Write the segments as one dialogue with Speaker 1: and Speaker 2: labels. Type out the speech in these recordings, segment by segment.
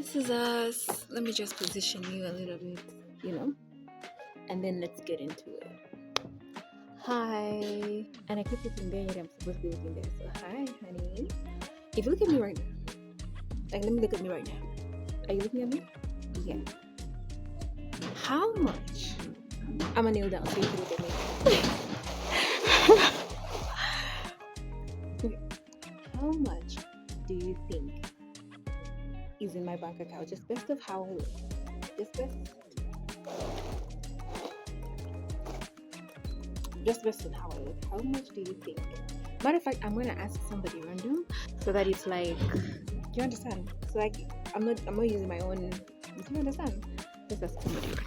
Speaker 1: this is us. Let me just position you a little bit, and then let's get into it. Hi. And I keep looking there, yet I'm supposed to be looking there. So, hi, honey. If you look at me right now, let me look at me right now. Are you looking at me? Yeah. How much? I'm gonna kneel down so you can look at me. How much do you think is in my bank account? Just best of how I look. Just best of how I look. How much do you think? Matter of fact, I'm gonna ask somebody random so that it's like, do you understand? So like, I'm not using my own. Do you understand? Let's ask somebody random.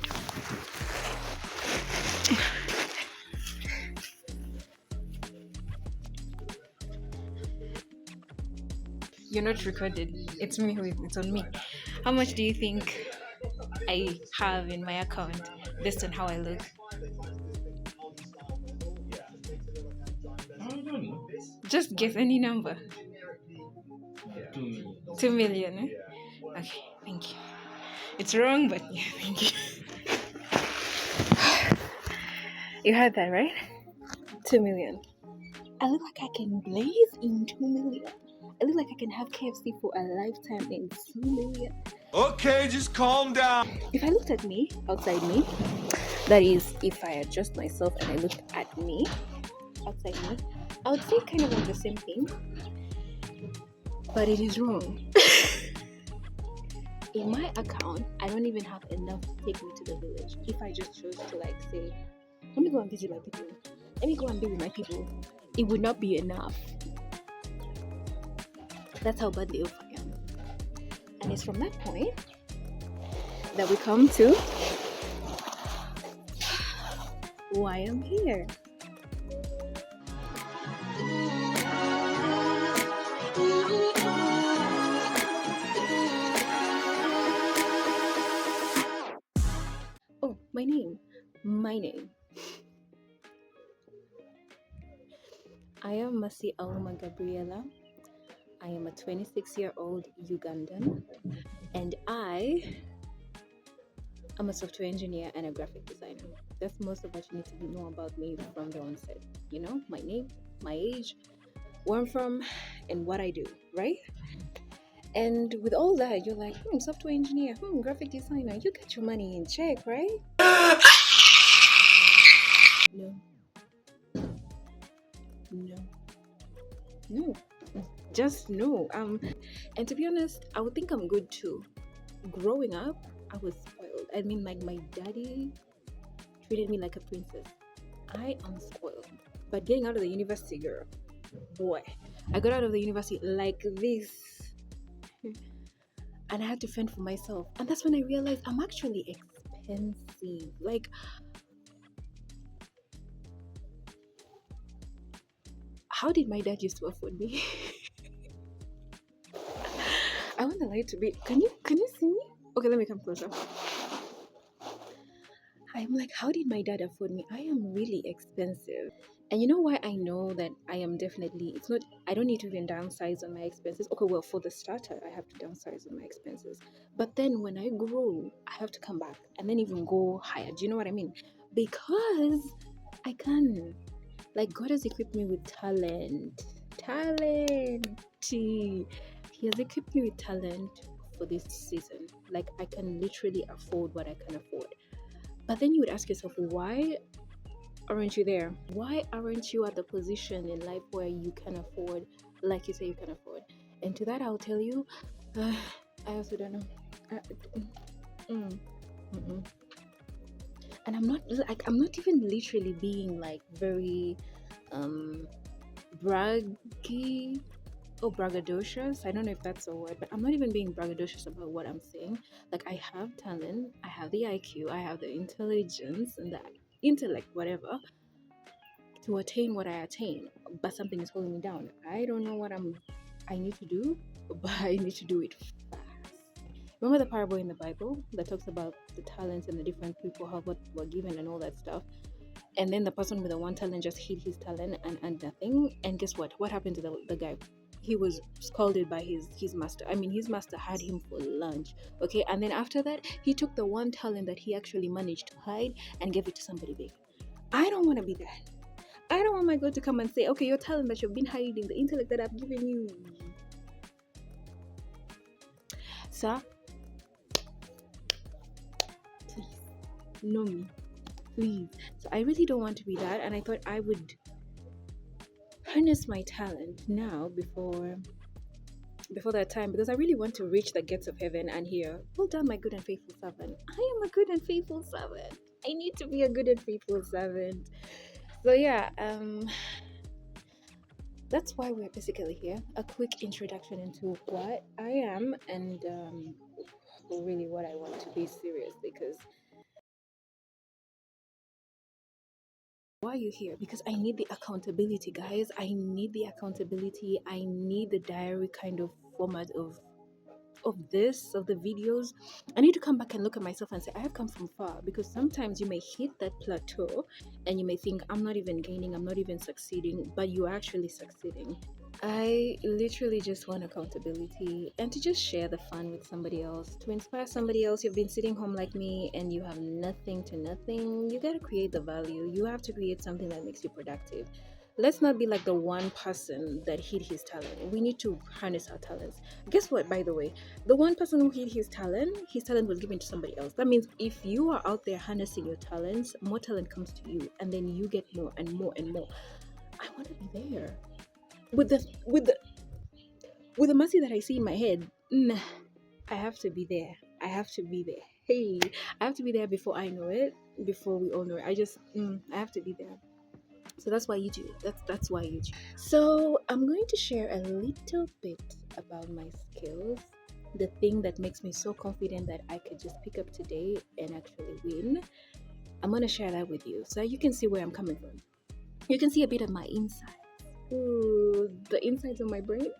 Speaker 1: You're not recorded. It's me it's on me. How much do you think I have in my account based on how I look?
Speaker 2: I don't know.
Speaker 1: Just guess any number.
Speaker 2: 2 million.
Speaker 1: 2 million. Eh? Okay, thank you. It's wrong, but yeah, thank you. You heard that, right? 2 million. I look like I can blaze in 2 million. I look like I can have KFC for a lifetime in 2 million.
Speaker 3: Okay, just calm down.
Speaker 1: If I looked at me, outside me, that is, if I adjust myself and I looked at me, outside me, I would say kind of like the same thing, but it is wrong. In my account, I don't even have enough to take me to the village. If I just chose to like say, let me go and visit my people, let me go and be with my people, it would not be enough. That's how badly off I am. And it's from that point that we come to why I'm here. Oh, my name. I am Masi Aluma Gabriela. I am a 26-year-old Ugandan, and I am a software engineer and a graphic designer. That's most of what you need to know about me from the onset. You know, my name, my age, where I'm from, and what I do, right? And with all that, you're like, software engineer, graphic designer, you get your money in check, right? No. Just no. And to be honest, I would think I'm good too. Growing up, I was spoiled. I mean, like my daddy treated me like a princess. I am spoiled. But getting out of the university, girl, boy, I got out of the university like this. And I had to fend for myself. And that's when I realized I'm actually expensive. Like, how did my dad used to afford me? I want the light to be. Can you see me? Okay, let me come closer. I'm like, how did my dad afford me? I am really expensive. And you know why I know that I am definitely, it's not, I don't need to even downsize on my expenses. Okay, well, for the starter, I have to downsize on my expenses. But then when I grow, I have to come back and then even go higher. Do you know what I mean? Because I can. Like, God has equipped me with talent. He has equipped me with talent for this season. Like, I can literally afford what I can afford. But then you would ask yourself, why aren't you there? Why aren't you at the position in life where you can afford, like you say you can afford? And to that, I'll tell you, I also don't know. And I'm not even literally being like very braggy or braggadocious. I don't know if that's a word, but I'm not even being braggadocious about what I'm saying. Like, I have talent, I have the IQ, I have the intelligence and the intellect, whatever, to attain what I attain, but something is holding me down. I don't know what I need to do, but I need to do it fast. Remember the parable in the Bible that talks about the talents and the different people, how what were given and all that stuff? And then the person with the one talent just hid his talent and nothing. And guess what? What happened to the guy? he was scolded by his master. I mean, his master had him for lunch. Okay, and then after that, he took the one talent that he actually managed to hide and gave it to somebody big. I don't want to be that. I don't want my God to come and say, okay, your talent that you've been hiding, the intellect that I've given you, sir, please know me, please. So I really don't want to be that, and I thought I would harness my talent now before that time, because I really want to reach the gates of heaven and hear, well done, my good and faithful servant. I am a good and faithful servant. I need to be a good and faithful servant. So yeah, that's why we're basically here. A quick introduction into what I am and really what I want to be serious, because why are you here? Because I need the accountability, guys. I need the accountability. I need the diary kind of format of the videos. I need to come back and look at myself and say I have come from far, because sometimes you may hit that plateau and you may think I'm not even gaining, I'm not even succeeding, but you're actually succeeding. I literally just want accountability and to just share the fun with somebody else, to inspire somebody else. You've been sitting home like me and you have nothing to nothing. You got to create the value. You have to create something that makes you productive. Let's not be like the one person that hid his talent. We need to harness our talents. Guess what, by the way? The one person who hid his talent was given to somebody else. That means if you are out there harnessing your talents, more talent comes to you and then you get more and more and more. I want to be there with the mercy that I see in my head. I have to be there. I have to be there. Hey, I have to be there before I know it. Before we all know it, I have to be there. So that's why you do. That's why you do. So I'm going to share a little bit about my skills. The thing that makes me so confident that I could just pick up today and actually win. I'm gonna share that with you so you can see where I'm coming from. You can see a bit of my inside. Ooh, the insides of my brain.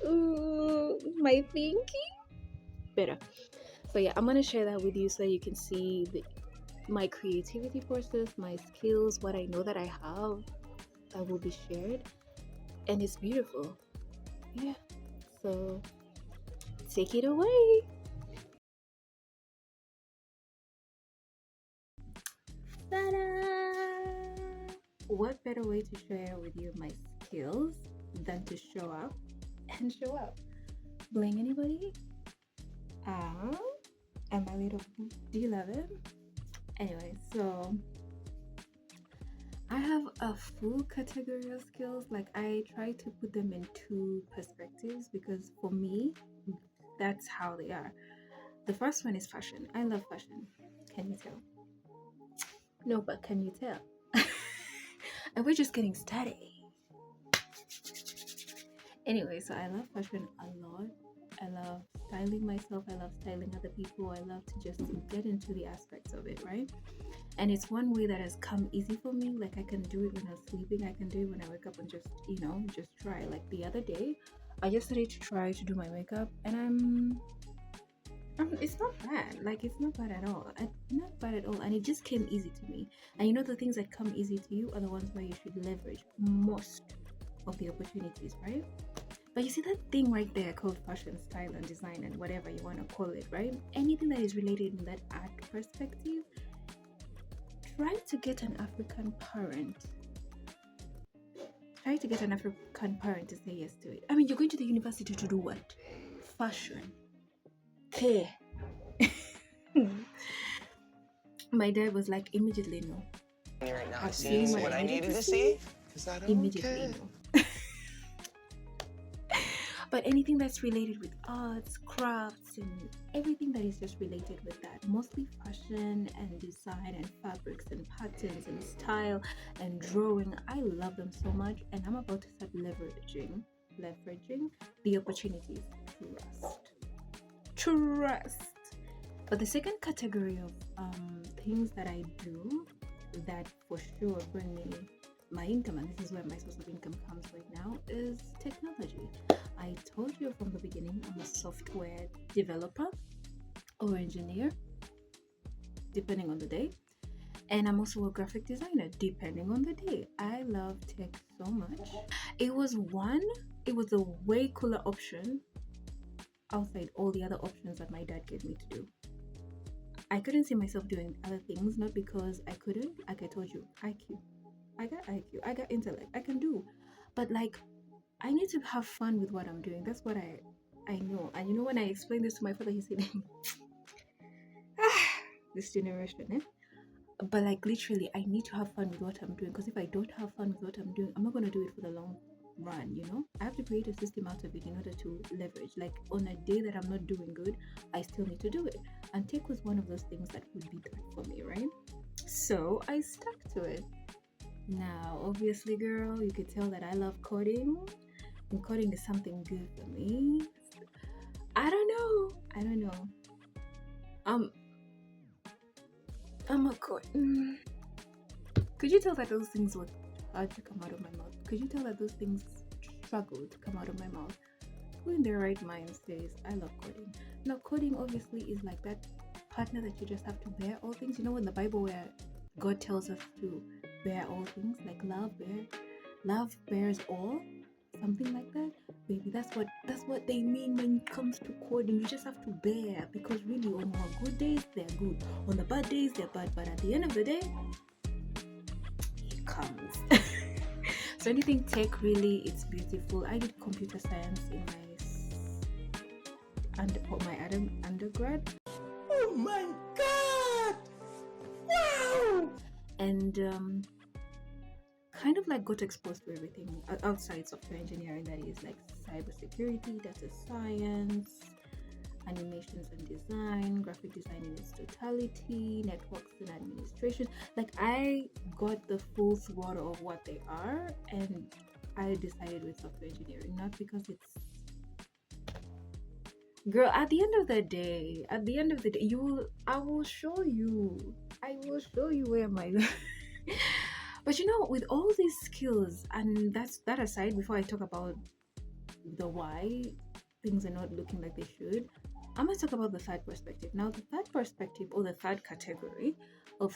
Speaker 1: Ooh, my thinking. Better. So yeah, I'm gonna share that with you so you can see my creativity process, my skills, what I know that I have that will be shared, and it's beautiful. Yeah. So take it away. Ta-da! What better way to share with you my skills than to show up and show up? Blame anybody? And my little do you love it? Anyway, so I have a full category of skills. Like I try to put them in two perspectives because for me, that's how they are. The first one is fashion. I love fashion. Can you tell? No, but can you tell? And we're just getting started. Anyway, so I love fashion a lot. I love styling myself. I love styling other people. I love to just get into the aspects of it, right? And it's one way that has come easy for me. Like I can do it when I'm sleeping. I can do it when I wake up and just try. Like the other day, I just started to try to do my makeup, and it's not bad. Like it's not bad at all. Not bad at all. And it just came easy to me. And you know the things that come easy to you are the ones where you should leverage most of the opportunities, right? But you see that thing right there called fashion, style, and design, and whatever you want to call it, right? Anything that is related in that art perspective, try to get an African parent. Try to get an African parent to say yes to it. I mean, you're going to the university to do what? Fashion. Okay. My dad was like, immediately no.
Speaker 2: Right now,
Speaker 1: I've seen what I needed to see. Immediately no. But anything that's related with arts, crafts, and everything that is just related with that, mostly fashion and design and fabrics and patterns and style and drawing, I love them so much, and I'm about to start leveraging the opportunities. Trust. But the second category of things that I do that for sure bring me my income, and this is where my source of income comes right now, is technology. I told you from the beginning I'm a software developer or engineer, depending on the day. And I'm also a graphic designer, depending on the day. I love tech so much. It was one it was a way cooler option outside all the other options that my dad gave me to do. I couldn't see myself doing other things, not because I couldn't. Like I told you, IQ. I got IQ. I got intellect. I can do. But like, I need to have fun with what I'm doing. That's what I know. And you know, when I explained this to my father, he said, "This generation, eh?" But like literally, I need to have fun with what I'm doing. Because if I don't have fun with what I'm doing, I'm not gonna do it for the long run. You know, I have to create a system out of it in order to leverage. Like on a day that I'm not doing good, I still need to do it. And tech was one of those things that would be that for me, right? So I stuck to it. Now, obviously, girl, you could tell that I love coding, and coding is something good for me. I don't know. I don't know. Um, I'm a code. Could you tell that those things were hard to come out of my mouth? Could you tell that those things struggled to come out of my mouth? Who in their right mind says, I love coding? Now, coding obviously is like that partner that you just have to bear all things. You know, in the Bible where God tells us to bear all things, like love bears all, something like that. Baby, that's what they mean when it comes to coding. You just have to bear, because really on our good days they're good, on the bad days they're bad, but at the end of the day it comes. So anything tech, really, it's beautiful. I did computer science in my undergrad.
Speaker 3: Oh my god! Wow!
Speaker 1: And kind of like got exposed to everything outside software engineering, that is like cybersecurity, data science, animations and design, graphic design in its totality, networks and administration. Like I got the full throttle of what they are, and I decided with software engineering, not because it's, girl, at the end of the day, I will show you. I will show you where my but you know, with all these skills, and that's that aside, before I talk about the why things are not looking like they should, I'm going to talk about the third perspective. Now, the third perspective, or the third category of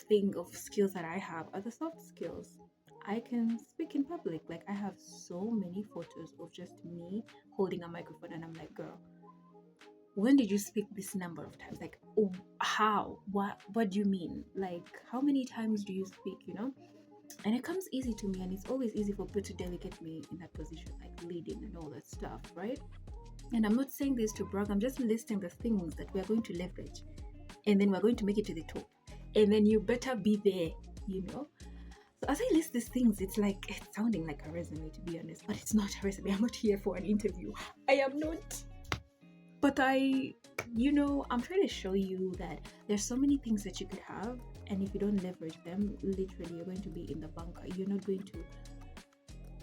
Speaker 1: skills that I have, are the soft skills. I can speak in public. Like, I have so many photos of just me holding a microphone, and I'm like, girl, when did you speak this number of times? Like, oh, how? What do you mean? Like, how many times do you speak, you know? And it comes easy to me, and it's always easy for people to delegate me in that position, like leading and all that stuff, right? And I'm not saying this to brag, I'm just listing the things that we are going to leverage, and then we're going to make it to the top, and then you better be there, you know? So as I list these things, it's like, it's sounding like a resume, to be honest, but it's not a resume. I'm not here for an interview. I am not. But I'm trying to show you that there's so many things that you could have, and if you don't leverage them, literally you're going to be in the bunker.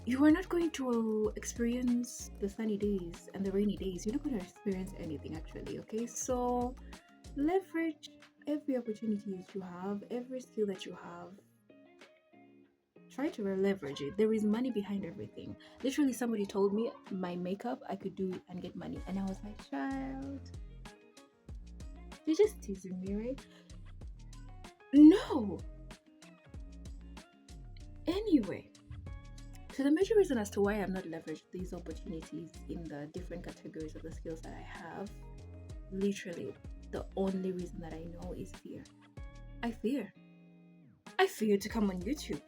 Speaker 1: You are not going to experience the sunny days and the rainy days. You're not going to experience anything, actually. Okay, so leverage every opportunity that you have, every skill that you have. Try to leverage it. There is money behind everything. Literally, somebody told me my makeup I could do and get money, and I was like, child, you're just teasing me, right? No. Anyway, so the major reason as to why I'm not leveraged these opportunities in the different categories of the skills that I have, literally the only reason that I know is fear. I fear to come on YouTube.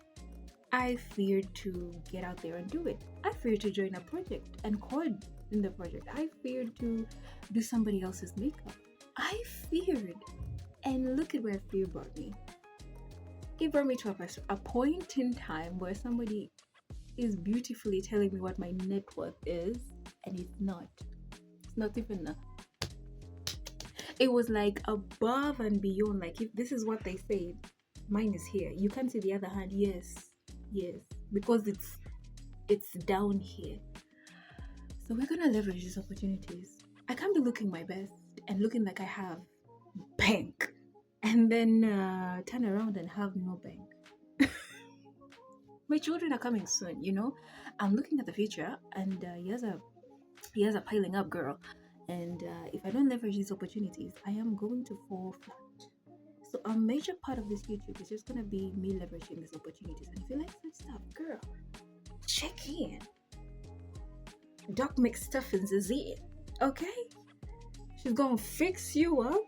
Speaker 1: I feared to get out there and do it. I feared to join a project and code in the project. I feared to do somebody else's makeup. I feared. And look at where fear brought me. It brought me to a point in time where somebody is beautifully telling me what my net worth is, and it's not. It's not even it was like above and beyond. Like, if this is what they said, mine is here. You can't see the other hand. Yes, because it's down here. So we're gonna leverage these opportunities. I can't be looking my best and looking like I have bank, and then turn around and have no bank. My children are coming soon, you know. I'm looking at the future, and years are piling up, girl. And if I don't leverage these opportunities, I am going to fall flat. So a major part of this YouTube is just gonna be me leveraging these opportunities. And if you like that stuff, girl, check in. Doc McStuffins is it. Okay? She's gonna fix you up.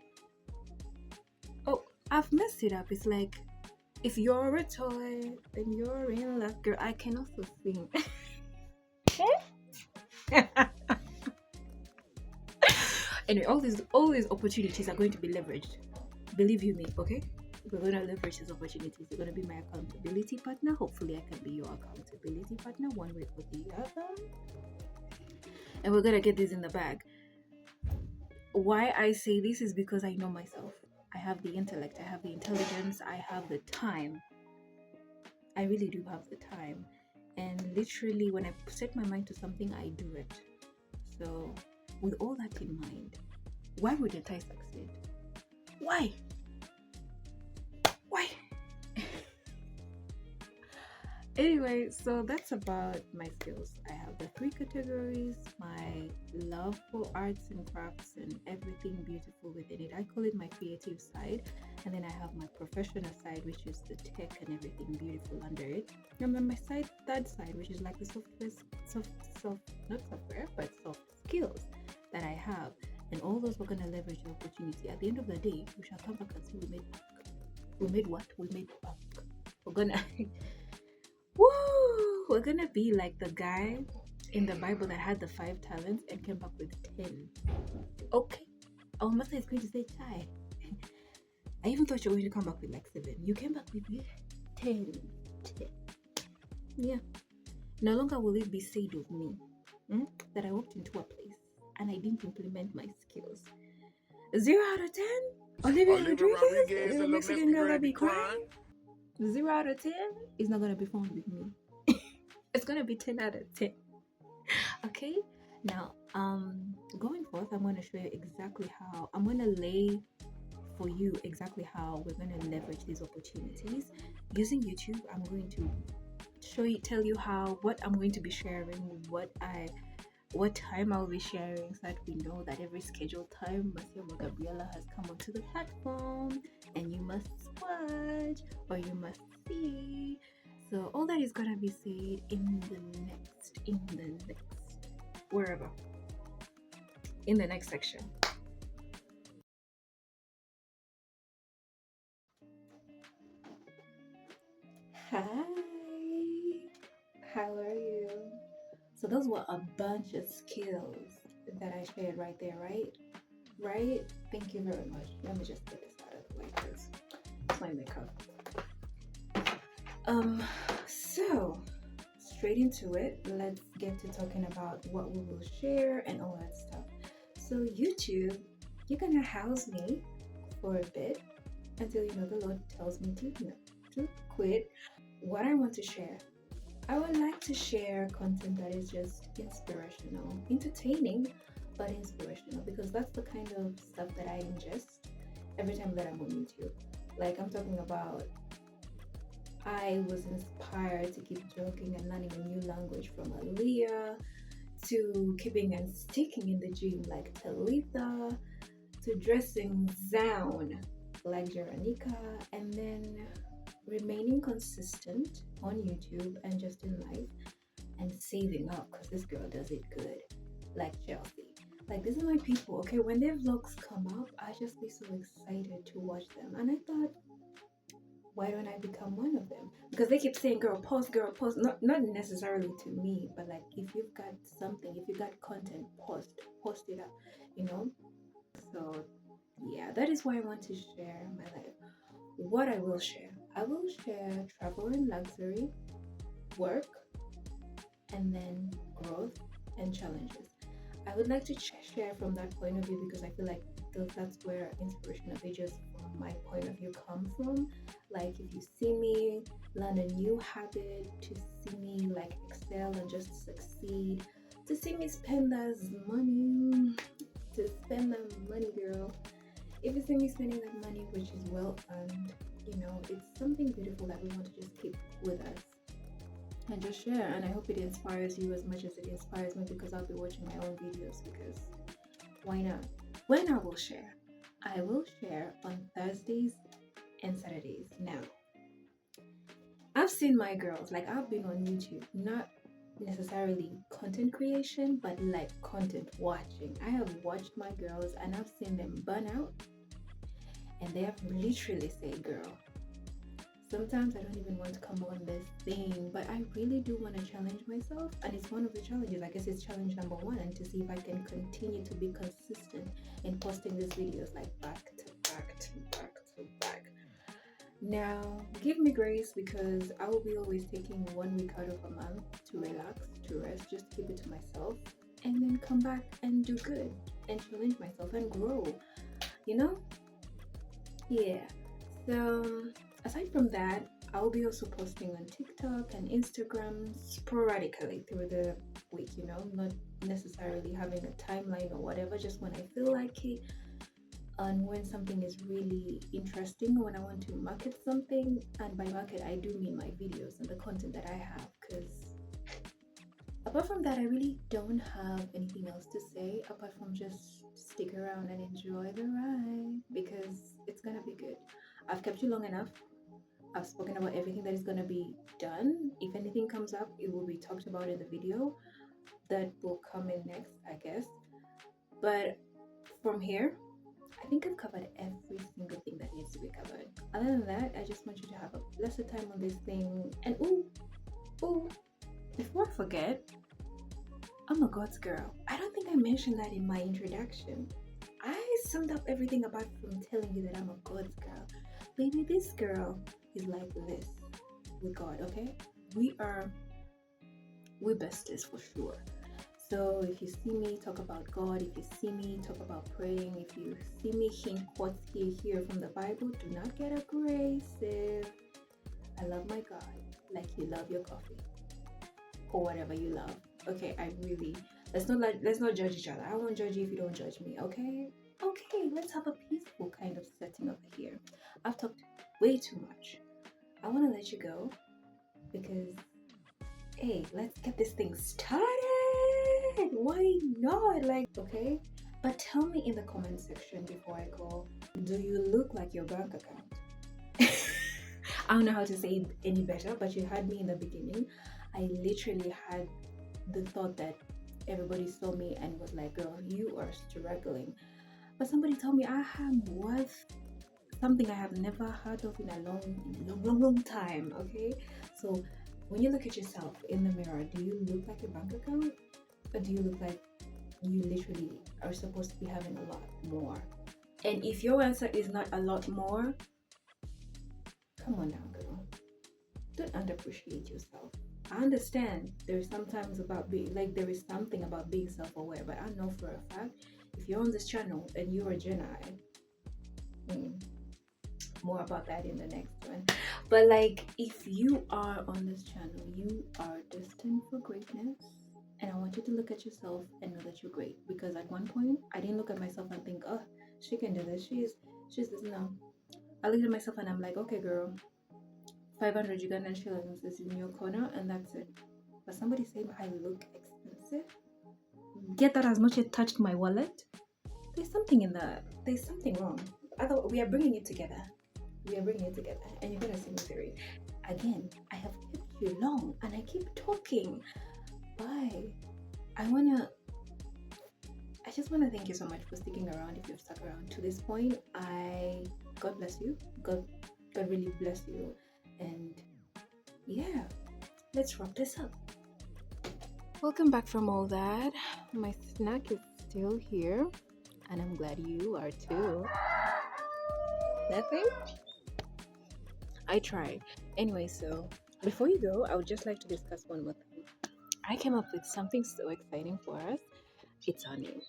Speaker 1: Oh, I've messed it up. It's like, if you're a toy, then you're in luck, girl. I can also sing. Anyway, all these opportunities are going to be leveraged. Believe you me, okay? We're gonna leverage these opportunities. You're gonna be my accountability partner. Hopefully, I can be your accountability partner one way or the other. And we're gonna get this in the bag. Why I say this is because I know myself. I have the intellect, I have the intelligence, I have the time. I really do have the time. And literally, when I set my mind to something, I do it. So, with all that in mind, why wouldn't I succeed? Why? Why? Anyway, so that's about my skills. I have the 3 categories: my love for arts and crafts and everything beautiful within it. I call it my creative side. And then I have my professional side, which is the tech and everything beautiful under it. And then my third side, which is like the not software, but soft skills that I have. And all those we're gonna leverage the opportunity. At the end of the day, we shall come back and see we made back. We made what? We made back. We're gonna woo! We're gonna be like the guy in the Bible that had the 5 talents and came back with 10. Okay. Our master is going to say, Chai. I even thought you were going to come back with like 7. You came back with 10. 10. Yeah. No longer will it be said of me that I walked into a place and I didn't implement my skills. 0 out of 10? Olivia Rodriguez is a Mexican girl that be crying. 0 out of 10 is not gonna be found with me. It's gonna be 10 out of 10. Okay. Now, going forth, I'm gonna show you exactly how I'm gonna lay for you exactly how we're gonna leverage these opportunities using YouTube. I'm going to tell you what I'm going to be sharing, what time I'll be sharing, so that we know that every scheduled time Marcia Gabriela has come onto the platform and you must watch or you must see. So all that is gonna be said in the next wherever in the next section. Hi, how are you? So those were a bunch of skills that I shared right there, right? Thank you very much. Let me just get this out of the way because it's my makeup. So straight into it, let's get to talking about what we will share and all that stuff. So YouTube, you're gonna house me for a bit until the Lord tells me to quit. What I want to share, I would like to share content that is just inspirational, entertaining, but inspirational, because that's the kind of stuff that I ingest every time that I'm on YouTube. Like I'm talking about, I was inspired to keep joking and learning a new language from Aaliyah, to keeping and sticking in the gym like Talitha, to dressing down like Jeronica, and then remaining consistent on YouTube and just in life and saving up, because this girl does it good, like Chelsea. Like, these are my people, okay? When their vlogs come up, I just be so excited to watch them. And I thought, why don't I become one of them? Because they keep saying, girl, post. Not necessarily to me, but like, if you've got something, if you got content, post it up, So, yeah, that is why I want to share my life. What I will share travel and luxury, work, and then growth and challenges. I would like to share from that point of view because I feel like that's where inspirational pages from my point of view come from. Like, if you see me learn a new habit, to see me like excel and just succeed, to see me spend that money, girl. If you see me spending that money, which is well earned, it's something beautiful that we want to just keep with us and just share. And I hope it inspires you as much as it inspires me, because I'll be watching my own videos, because why not? When I will share on Thursdays and Saturdays. Now, I've seen my girls, like, I've been on YouTube, not necessarily content creation, but like content watching. I have watched my girls and I've seen them burn out, and they have literally said, girl, sometimes I don't even want to come on this thing, but I really do want to challenge myself. And it's one of the challenges. I guess it's challenge number one, and to see if I can continue to be consistent in posting these videos like back to back to back to back. Now, give me grace because I will be always taking 1 week out of a month to relax, to rest, just keep it to myself, and then come back and do good and challenge myself and grow, you know? Yeah. So, aside from that, I'll be also posting on TikTok and Instagram sporadically through the week, not necessarily having a timeline or whatever, just when I feel like it and when something is really interesting, when I want to market something. And by market, I do mean my videos and the content that I have, because apart from that, I really don't have anything else to say apart from just stick around and enjoy the ride, because it's gonna be good. I've kept you long enough. I've spoken about everything that is going to be done. If anything comes up, it will be talked about in the video that will come in next, I guess. But from here, I think I've covered every single thing that needs to be covered. Other than that, I just want you to have a blessed time on this thing. And before I forget, I'm a God's girl. I don't think I mentioned that in my introduction. I summed up everything apart from telling you that I'm a God's girl. Baby, this girl is like this with God, okay? We're besties for sure. So if you see me talk about God, if you see me talk about praying, if you see me hint quotes here from the Bible, do not get aggressive. I love my God like you love your coffee or whatever you love. Okay, let's not judge each other. I won't judge you if you don't judge me, okay? Okay, let's have a peaceful kind of setting over here. I've talked way too much. I want to let you go because, hey, let's get this thing started. Why not? Okay? But tell me in the comment section before I go, do you look like your bank account? I don't know how to say it any better, but you had me in the beginning. I literally had the thought that everybody saw me and was like, girl, you are struggling. But somebody told me I am worth something I have never heard of in a long time, okay? So when you look at yourself in the mirror, do you look like your bank account? Or do you look like you literally are supposed to be having a lot more? And if your answer is not a lot more, come on now, girl. Don't underappreciate yourself. I understand there's sometimes about there is something about being self-aware, but I know for a fact if you're on this channel and you're a Gen I, more about that in the next one. But if you are on this channel, you are destined for greatness, and I want you to look at yourself and know that you're great. Because at one point I didn't look at myself and think, oh, she can do this, she's this. No, I looked at myself and I'm like, okay girl, 500 Ugandan shillings is in your corner and that's it. But somebody said I look expensive, yet that has not yet touched my wallet. There's something wrong. Otherwise, we are bringing it together, and you're gonna see me through it. Again, I have kept you long and I keep talking. Why? I just wanna thank you so much for sticking around. If you've stuck around to this point, God bless you. God really bless you. And yeah, let's wrap this up. Welcome back from all that. My snack is still here, and I'm glad you are too. Nothing? I tried. Anyway, so before you go, I would just like to discuss one more thing. I came up with something so exciting for us. It's our name.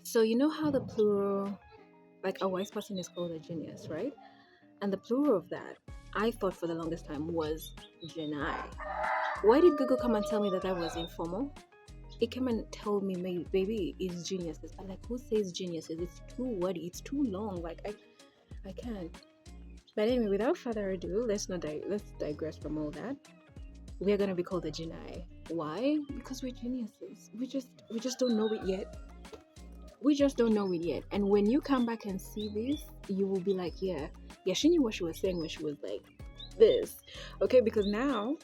Speaker 1: So you know how the plural, like a wise person is called a genius, right? And the plural of that, I thought for the longest time was Genai. Why did Google come and tell me that was informal? It came and told me, baby, it's geniuses. I'm like, who says geniuses? It's too wordy. It's too long. I can't. But anyway, without further ado, let's digress from all that. We are gonna be called the Genai. Why? Because we're geniuses. We just don't know it yet. We just don't know it yet. And when you come back and see this, you will be like, yeah, she knew what she was saying when she was like this. Okay, because now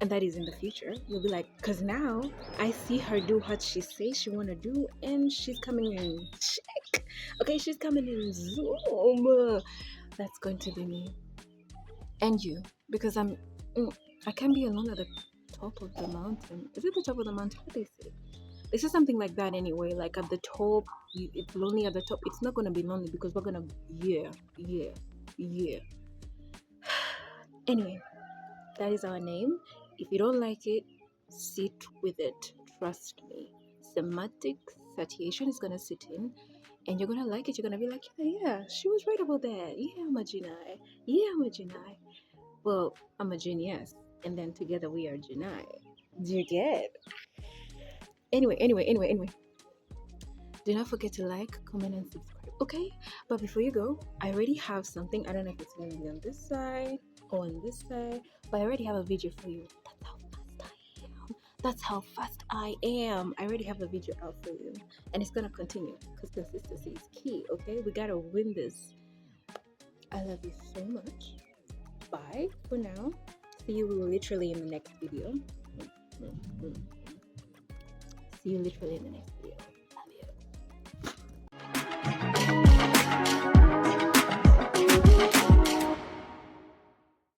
Speaker 1: and that is in the future. You'll be like, because now I see her do what she says she want to do, and she's coming in check. Okay, she's coming in zoom. That's going to be me and you, because I can't be alone at the top of the mountain. Is it the top of the mountain? What do they say? They say something like that anyway. Like at the top, it's lonely at the top. It's not gonna be lonely because we're gonna yeah. Anyway, that is our name. If you don't like it, sit with it. Trust me. Semantic satiation is gonna sit in, and you're gonna like it. You're gonna be like, yeah, she was right about that. Yeah, I'm a Janai. Yeah, I'm a Janai. Well, I'm a genius, and then together we are Janai. Do you get? Anyway. Do not forget to like, comment, and subscribe. Okay? But before you go, I already have something. I don't know if it's going to be on this side or on this side, but I already have a video for you. That's how fast I am. I already have a video out for you. And it's going to continue because consistency is key. Okay? We got to win this. I love you so much. Bye for now. See you literally in the next video. See you literally in the next